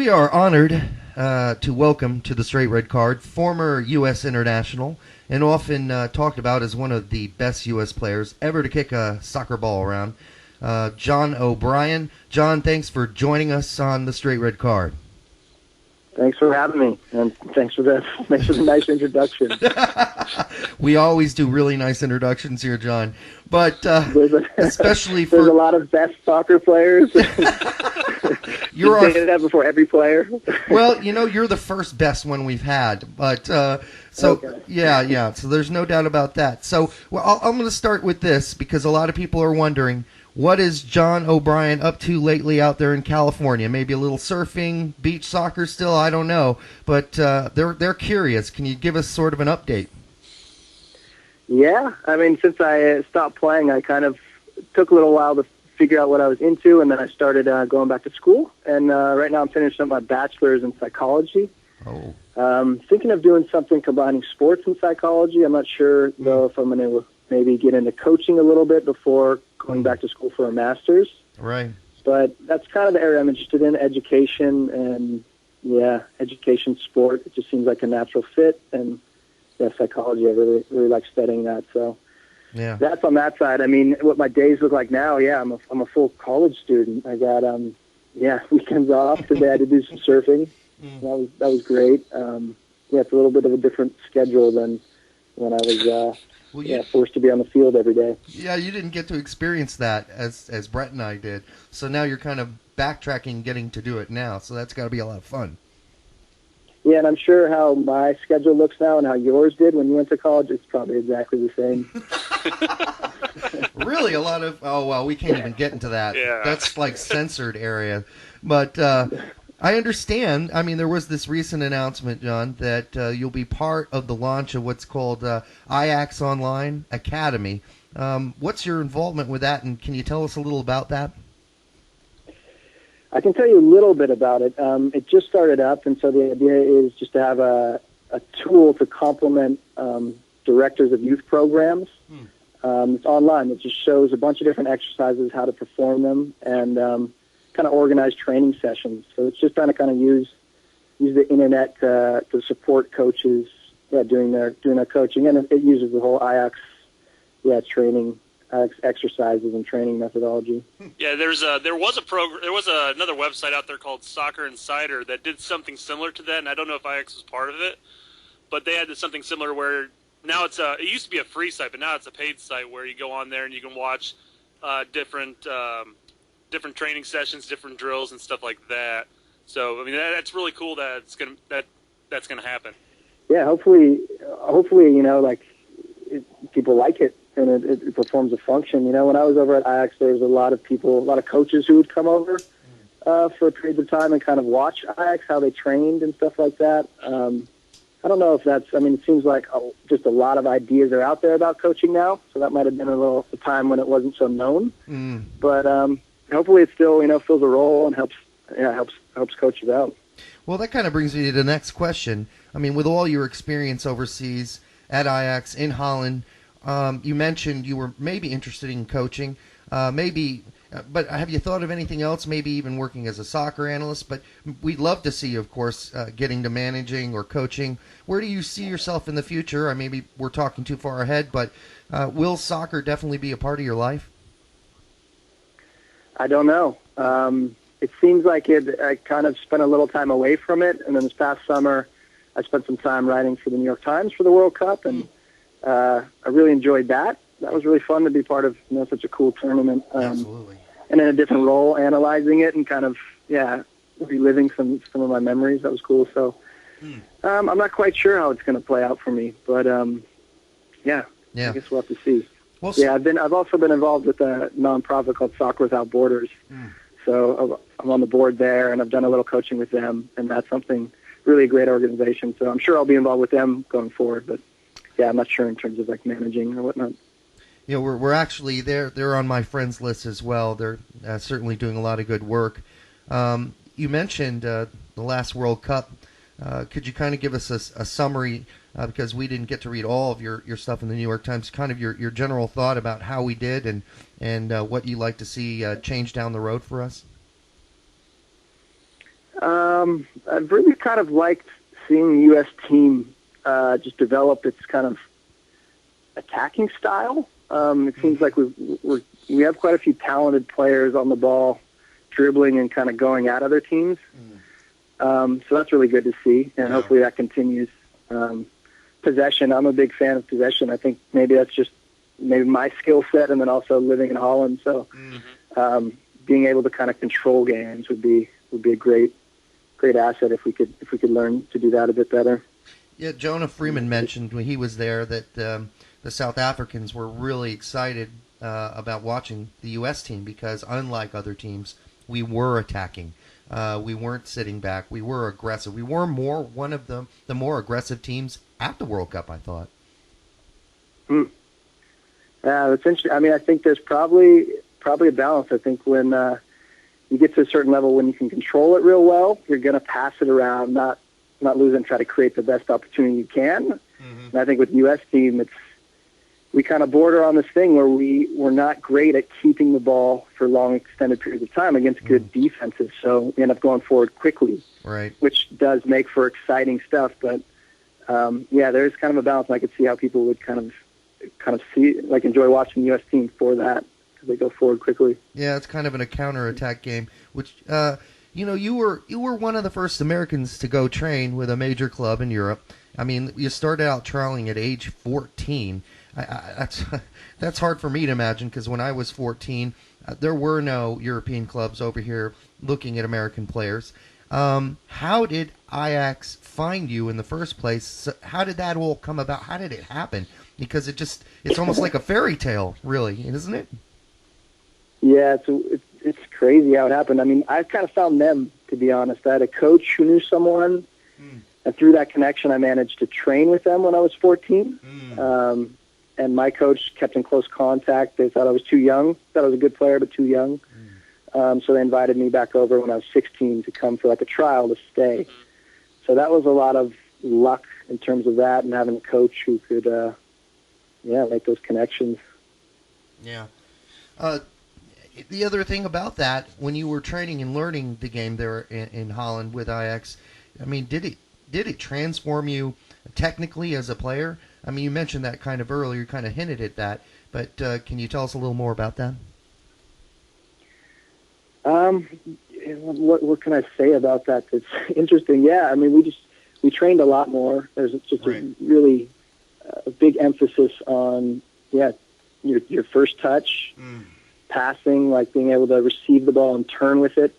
We are honored to welcome to the Straight Red Card former U.S. international and often talked about as one of the best U.S. players ever to kick a soccer ball around, John O'Brien. John, thanks for joining us on the Straight Red Card. Thanks for having me, and thanks for the nice introduction. We always do really nice introductions here, John, but especially for... There's a lot of best soccer players. You're our... that before every player. Well, you're the first best one we've had, but okay. Yeah. So there's no doubt about that. So I'm going to start with this because a lot of people are wondering, what is John O'Brien up to lately out there in California? Maybe a little surfing, beach soccer still, I don't know. But they're curious. Can you give us sort of an update? Yeah. I mean, since I stopped playing, I kind of took a little while to figure out what I was into, and then I started going back to school. And right now I'm finishing up my bachelor's in psychology. Oh. Thinking of doing something combining sports and psychology. I'm not sure, though, if I'm going to maybe get into coaching a little bit before going back to school for a master's. Right. But that's kind of the area I'm interested in, education and, education, sport. It just seems like a natural fit. And, psychology, I really like studying that. So that's on that side. I mean, what my days look like now, I'm a full college student. I got, weekends off. Today I had to do some surfing. That was great. It's a little bit of a different schedule than when I was... forced to be on the field every day. Yeah, you didn't get to experience that as Brett and I did. So now you're kind of backtracking, getting to do it now. So that's got to be a lot of fun. Yeah, and I'm sure how my schedule looks now and how yours did when you went to college, it's probably exactly the same. Really, a lot of... Oh, well, we can't even get into that. Yeah. That's like censored area. But... I understand. I mean, there was this recent announcement, John, that you'll be part of the launch of what's called Ajax Online Academy. What's your involvement with that, and can you tell us a little about that? I can tell you a little bit about it. It just started up, and so the idea is just to have a tool to complement directors of youth programs. It's online. It just shows a bunch of different exercises, how to perform them, and kind of organized training sessions. So it's just trying to kind of use the internet to support coaches doing their coaching, and it uses the whole Ajax training exercises and training methodology. Yeah, there was another website out there called Soccer Insider that did something similar to that, and I don't know if Ajax was part of it, but they had something similar where now it used to be a free site, but now it's a paid site where you go on there and you can watch different training sessions, different drills, and stuff like that. So, I mean, that's really cool that that's gonna happen. Yeah, hopefully, people like it and it performs a function. When I was over at Ajax, there was a lot of coaches who would come over for a period of time and kind of watch Ajax, how they trained and stuff like that. I don't know if that's. I mean, it seems like just a lot of ideas are out there about coaching now. So that might have been a time when it wasn't so known. But hopefully it still, fills a role and helps coaches out. Well, that kind of brings me to the next question. I mean, with all your experience overseas at Ajax in Holland, you mentioned you were maybe interested in coaching, but have you thought of anything else? Maybe even working as a soccer analyst. But we'd love to see you, of course, getting to managing or coaching. Where do you see yourself in the future? Maybe we're talking too far ahead, but will soccer definitely be a part of your life? I don't know. It seems like I kind of spent a little time away from it, and then this past summer I spent some time writing for the New York Times for the World Cup, and I really enjoyed that. That was really fun to be part of such a cool tournament. Absolutely. And in a different role, analyzing it and kind of, reliving some of my memories. That was cool. So I'm not quite sure how it's going to play out for me, but I guess we'll have to see. I've also been involved with a nonprofit called Soccer Without Borders. So I'm on the board there, and I've done a little coaching with them, and that's really a great organization. So I'm sure I'll be involved with them going forward, but I'm not sure in terms of managing or whatnot. We're actually they're on my friends list as well. They're certainly doing a lot of good work. You mentioned the last World Cup. Could you kind of give us a summary, because we didn't get to read all of your stuff in the New York Times, kind of your general thought about how we did and what you'd like to see change down the road for us? I've really kind of liked seeing the U.S. team just develop its kind of attacking style. It seems like we have quite a few talented players on the ball, dribbling and kind of going at other teams. So that's really good to see, and hopefully that continues. Possession, I'm a big fan of possession. I think maybe that's just maybe my skill set, and then also living in Holland. So being able to kind of control games would be a great asset if we could learn to do that a bit better. Yeah, Jonah Freeman mentioned when he was there that the South Africans were really excited about watching the U.S. team because unlike other teams, we were attacking. We weren't sitting back. We were aggressive. We were one of the more aggressive teams at the World Cup, I thought. Yeah, that's interesting. I mean, I think there's probably a balance. I think when you get to a certain level, when you can control it real well, you're going to pass it around, not lose and try to create the best opportunity you can. And I think with the U.S. team, we kind of border on this thing where we're not great at keeping the ball for long extended periods of time against good defenses. So we end up going forward quickly, right? Which does make for exciting stuff. But there's kind of a balance. And I could see how people would kind of enjoy watching the U.S. team for that because they go forward quickly. Yeah, it's kind of a counterattack game, which you were one of the first Americans to go train with a major club in Europe. I mean, you started out trialing at age 14. That's hard for me to imagine because when I was 14, there were no European clubs over here looking at American players. How did Ajax find you in the first place? How did that all come about? How did it happen? Because it's almost like a fairy tale, really, isn't it? Yeah, it's crazy how it happened. I mean, I kind of found them, to be honest. I had a coach who knew someone, and through that connection, I managed to train with them when I was 14. And my coach kept in close contact. They thought I was too young. Thought I was a good player, but too young. So they invited me back over when I was 16 to come for like a trial to stay. So that was a lot of luck in terms of that and having a coach who could, make those connections. Yeah. The other thing about that, when you were training and learning the game there in Holland with Ajax, I mean, did it transform you technically as a player? I mean, you mentioned that kind of earlier, you kind of hinted at that, but can you tell us a little more about that? What can I say about that that's interesting? Yeah, I mean, we trained a lot more. There's just a really big emphasis on, your first touch, passing, like being able to receive the ball and turn with it,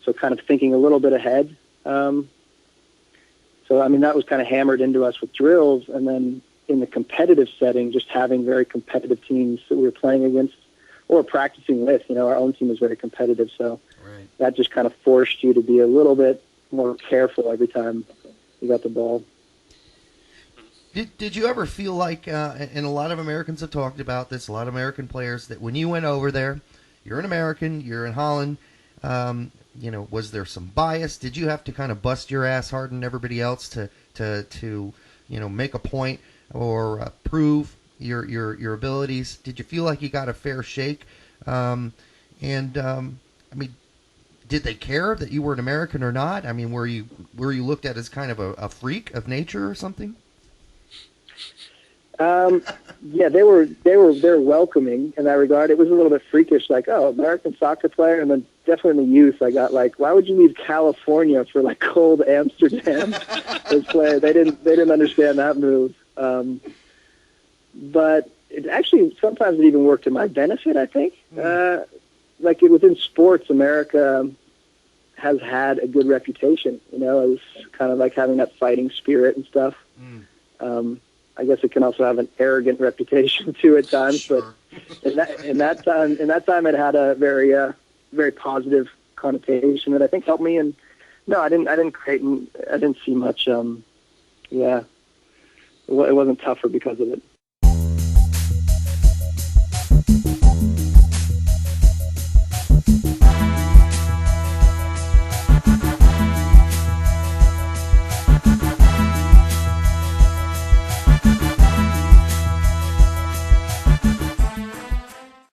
so kind of thinking a little bit ahead. So, I mean, that was kind of hammered into us with drills, and then in the competitive setting, just having very competitive teams that we were playing against or practicing with. Our own team was very competitive, so that just kind of forced you to be a little bit more careful every time you got the ball. Did you ever feel like, and a lot of Americans have talked about this, a lot of American players, that when you went over there, you're an American, you're in Holland, was there some bias? Did you have to kind of bust your ass harder than everybody else to make a point or prove your abilities? Did you feel like you got a fair shake? I mean, did they care that you were an American or not? I mean, were you looked at as kind of a freak of nature or something? Yeah, they were welcoming in that regard. It was a little bit freakish, like, oh, American soccer player, and then definitely in the youth, I got like, why would you leave California for like cold Amsterdam? They didn't understand that move. But it actually sometimes it even worked to my benefit. I think, within sports, America has had a good reputation. As kind of like having that fighting spirit and stuff. I guess it can also have an arrogant reputation too at times, sure. But in that time, it had a very, very positive connotation that I think helped me. And no, I didn't see much. It wasn't tougher because of it.